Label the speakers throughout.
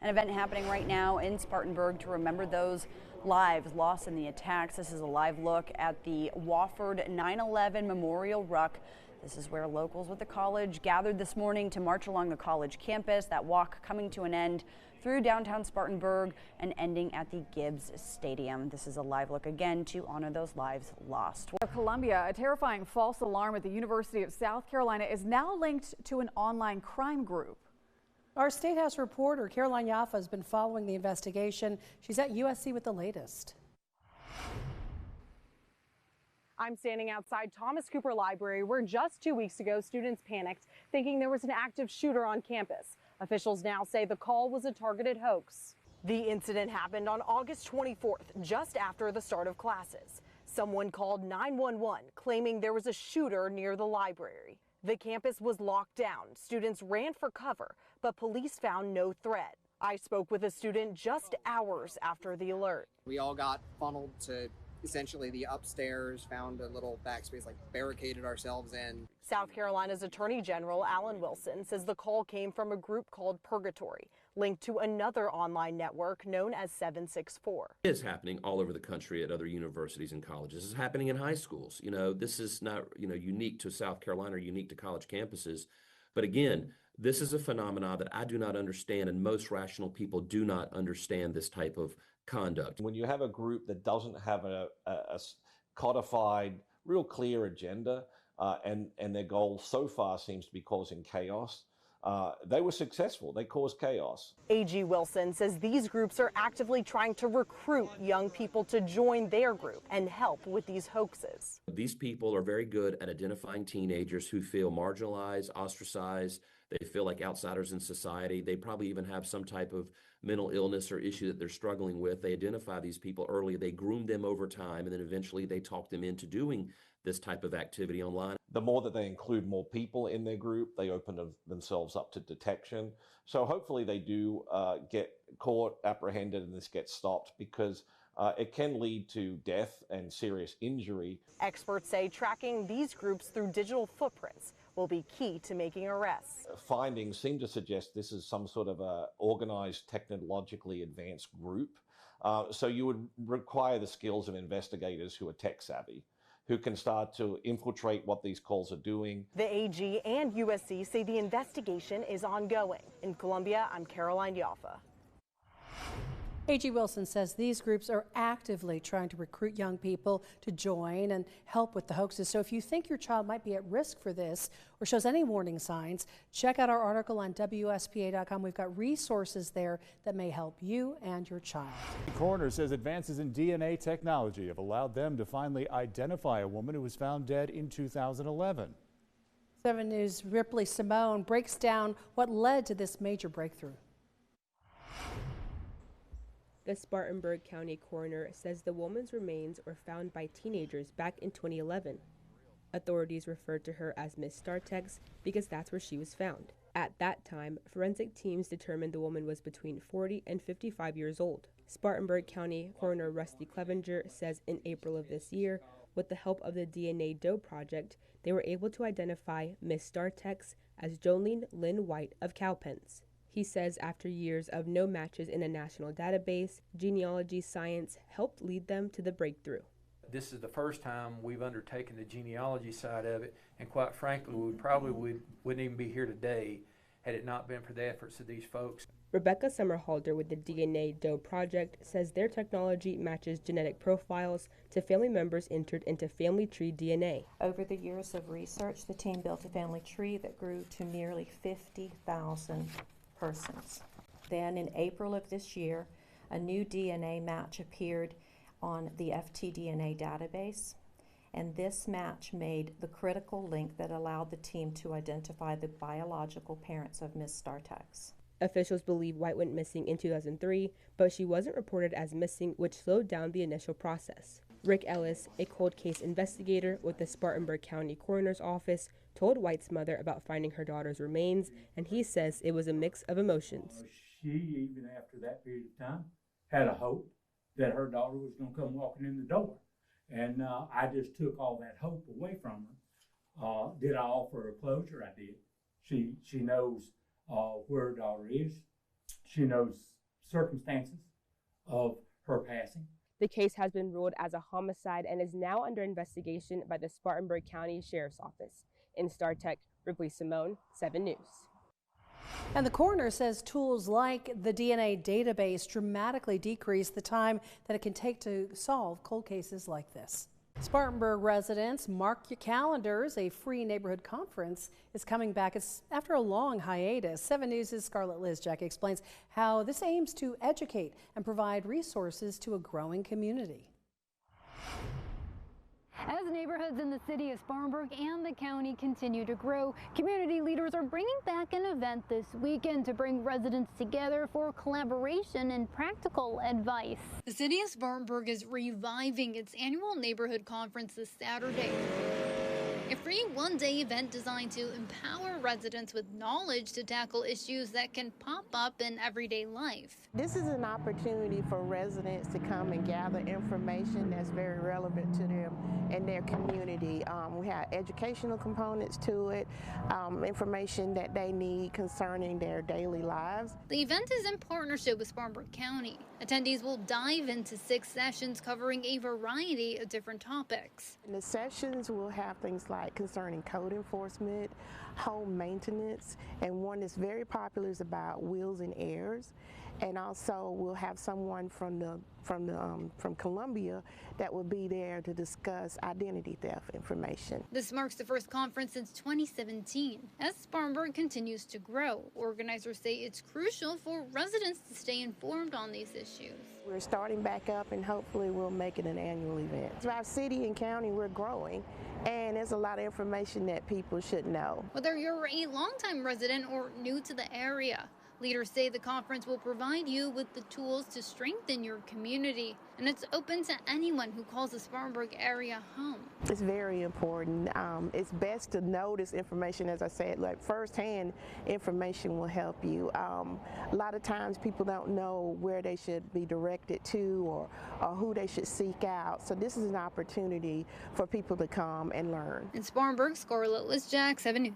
Speaker 1: An event happening right now in Spartanburg to remember those lives lost in the attacks. This is a live look at the Wofford 9/11 Memorial Ruck. This is where locals with the college gathered this morning to march along the college campus. That walk coming to an end through downtown Spartanburg and ending at the Gibbs Stadium. This is a live look again to honor those lives lost.
Speaker 2: Columbia, a terrifying false alarm at the University of South Carolina is now linked to an online crime group.
Speaker 3: Our State House reporter Caroline Jaffa has been following the investigation. She's at USC with the latest.
Speaker 4: I'm standing outside Thomas Cooper Library, where just 2 weeks ago students panicked, thinking there was an active shooter on campus. Officials now say the call was a targeted hoax. The incident happened on August 24th, just after the start of classes. Someone called 911, claiming there was a shooter near the library. The campus was locked down. Students ran for cover, but police found no threat. I spoke with a student just hours after the alert.
Speaker 5: We all got funneled to essentially the upstairs, found a little backspace, like barricaded ourselves in.
Speaker 4: South Carolina's Attorney General Alan Wilson says the call came from a group called Purgatory, linked to another online network known as 764.
Speaker 6: It is happening all over the country at other universities and colleges. It's happening in high schools. This is not, unique to South Carolina or unique to college campuses. But again, this is a phenomenon that I do not understand, and most rational people do not understand this type of conduct.
Speaker 7: When you have a group that doesn't have a codified, real clear agenda, and their goal so far seems to be causing chaos, they were successful. They caused chaos.
Speaker 4: A.G. Wilson says these groups are actively trying to recruit young people to join their group and help with these hoaxes.
Speaker 6: These people are very good at identifying teenagers who feel marginalized, ostracized. They feel like outsiders in society. They probably even have some type of mental illness or issue that they're struggling with. They identify these people early. They groom them over time, and then eventually they talk them into doing this type of activity online.
Speaker 7: The more that they include more people in their group, they open themselves up to detection. So hopefully they do get caught, apprehended, and this gets stopped, because it can lead to death and serious injury.
Speaker 4: Experts say tracking these groups through digital footprints will be key to making arrests.
Speaker 7: Findings seem to suggest this is some sort of a organized, technologically advanced group. So you would require the skills of investigators who are tech savvy, who can start to infiltrate what these calls are doing.
Speaker 4: The AG and USC say the investigation is ongoing. In Columbia, I'm Caroline Jaffa.
Speaker 3: A.G. Wilson says these groups are actively trying to recruit young people to join and help with the hoaxes. So if you think your child might be at risk for this or shows any warning signs, check out our article on WSPA.com. We've got resources there that may help you and your child.
Speaker 8: The coroner says advances in DNA technology have allowed them to finally identify a woman who was found dead in 2011.
Speaker 3: 7 News' Ripley Simone breaks down what led to this major breakthrough.
Speaker 9: The Spartanburg County coroner says the woman's remains were found by teenagers back in 2011. Authorities referred to her as Miss Startex because that's where she was found. At that time, forensic teams determined the woman was between 40 and 55 years old. Spartanburg County coroner Rusty Clevenger says in April of this year, with the help of the DNA Doe Project, they were able to identify Miss Startex as Jolene Lynn White of Cowpens. He says after years of no matches in a national database, genealogy science helped lead them to the breakthrough.
Speaker 10: This is the first time we've undertaken the genealogy side of it, and quite frankly, we probably wouldn't even be here today had it not been for the efforts of these folks.
Speaker 9: Rebecca Summerhalder with the DNA Doe Project says their technology matches genetic profiles to family members entered into family tree DNA.
Speaker 11: Over the years of research, the team built a family tree that grew to nearly 50,000 persons. Then in April of this year, a new DNA match appeared on the FTDNA database, and this match made the critical link that allowed the team to identify the biological parents of Ms. Startex.
Speaker 9: Officials believe White went missing in 2003, but she wasn't reported as missing, which slowed down the initial process. Rick Ellis, a cold case investigator with the Spartanburg County Coroner's Office, told White's mother about finding her daughter's remains, and he says it was a mix of emotions.
Speaker 12: She, even after that period of time, had a hope that her daughter was going to come walking in the door. And I just took all that hope away from her. Did I offer her closure? I did. She knows where her daughter is. She knows circumstances of her passing.
Speaker 9: The case has been ruled as a homicide and is now under investigation by the Spartanburg County Sheriff's Office. In Startex, Ripley Simone, 7 News.
Speaker 3: And the coroner says tools like the DNA database dramatically decrease the time that it can take to solve cold cases like this. Spartanburg residents, mark your calendars. A free neighborhood conference is coming back. It's after a long hiatus. 7 News' Scarlett Lizjak explains how this aims to educate and provide resources to a growing community.
Speaker 13: As neighborhoods in the city of Spartanburg and the county continue to grow, community leaders are bringing back an event this weekend to bring residents together for collaboration and practical advice. The city of Spartanburg is reviving its annual neighborhood conference this Saturday. A free one-day event designed to empower residents with knowledge to tackle issues that can pop up in everyday life.
Speaker 14: This is an opportunity for residents to come and gather information that's very relevant to them and their community. We have educational components to it, information that they need concerning their daily lives.
Speaker 13: The event is in partnership with Spartanburg County. Attendees will dive into 6 sessions covering a variety of different topics.
Speaker 14: And the sessions will have things like concerning code enforcement, home maintenance, and one that's very popular is about wheels and airs. And also we'll have someone from Columbia that will be there to discuss identity theft information.
Speaker 13: This marks the first conference since 2017. As Spartanburg continues to grow, organizers say it's crucial for residents to stay informed on these issues.
Speaker 14: We're starting back up and hopefully we'll make it an annual event. So our city and county, we're growing, and there's a lot of information that people should know.
Speaker 13: Whether you're a longtime resident or new to the area, leaders say the conference will provide you with the tools to strengthen your community, and it's open to anyone who calls the Spartanburg area home.
Speaker 14: It's very important. It's best to know this information, as I said, like firsthand information will help you. A lot of times people don't know where they should be directed to or who they should seek out. So this is an opportunity for people to come and learn.
Speaker 13: In Spartanburg, Scarlett Lizjak, 7 News.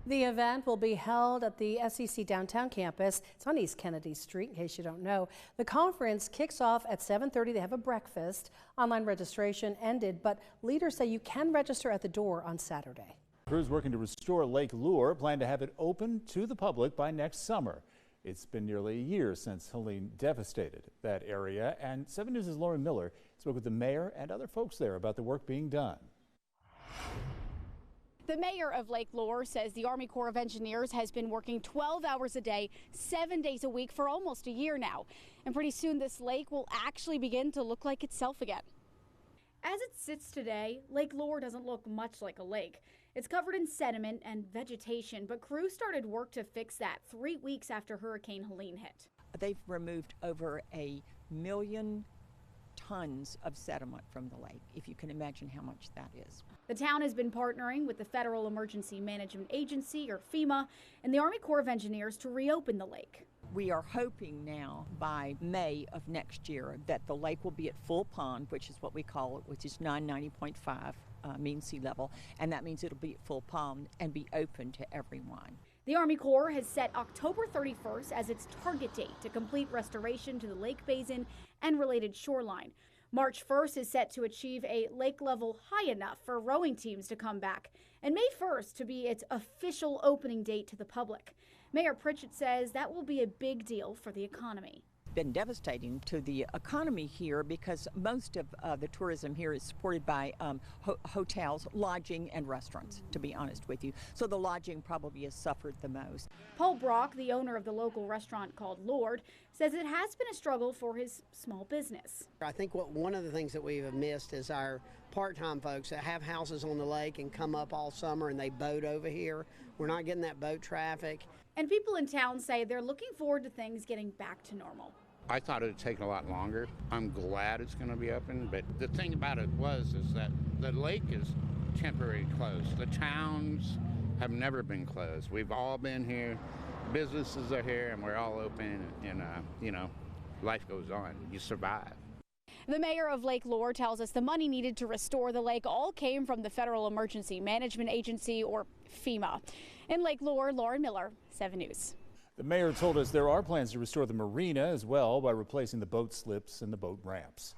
Speaker 3: The event will be held at the SEC downtown campus. It's on East Kennedy Street, in case you don't know. The conference kicks off at 7:30. They have a breakfast. Online registration ended, but leaders say you can register at the door on Saturday.
Speaker 8: Crews working to restore Lake Lure plan to have it open to the public by next summer. It's been nearly a year since Helene devastated that area, and 7 News' Lauren Miller spoke with the mayor and other folks there about the work being done.
Speaker 15: The mayor of Lake Lure says the Army Corps of Engineers has been working 12 hours a day, 7 days a week for almost a year now. And pretty soon this lake will actually begin to look like itself again. As it sits today, Lake Lure doesn't look much like a lake. It's covered in sediment and vegetation, but crews started work to fix that 3 weeks after Hurricane Helen hit.
Speaker 16: They've removed over 1 million tons of sediment from the lake, if you can imagine how much that is.
Speaker 15: The town has been partnering with the Federal Emergency Management Agency, or FEMA, and the Army Corps of Engineers to reopen the lake.
Speaker 16: We are hoping now by May of next year that the lake will be at full pond, which is what we call it, which is 990.5 mean sea level, and that means it'll be at full pond and be open to everyone.
Speaker 15: The Army Corps has set October 31st as its target date to complete restoration to the lake basin and related shoreline. March 1st is set to achieve a lake level high enough for rowing teams to come back, and May 1st to be its official opening date to the public. Mayor Pritchett says that will be a big deal for the economy.
Speaker 16: Been devastating to the economy here because most of the tourism here is supported by hotels, lodging, and restaurants, to be honest with you. So the lodging probably has suffered the most.
Speaker 15: Paul Brock, the owner of the local restaurant called Lord, says it has been a struggle for his small business.
Speaker 17: I think one of the things that we've missed is our part-time folks that have houses on the lake and come up all summer and they boat over here. We're not getting that boat traffic.
Speaker 15: And people in town say they're looking forward to things getting back to normal.
Speaker 18: I thought it would take a lot longer. I'm glad it's going to be open, but the thing about it is that the lake is temporarily closed. The towns have never been closed. We've all been here. Businesses are here, and we're all open, and life goes on. You survive.
Speaker 15: The mayor of Lake Lure tells us the money needed to restore the lake all came from the Federal Emergency Management Agency, or FEMA. In Lake Lure, Lauren Miller, 7 News.
Speaker 8: The mayor told us there are plans to restore the marina as well by replacing the boat slips and the boat ramps.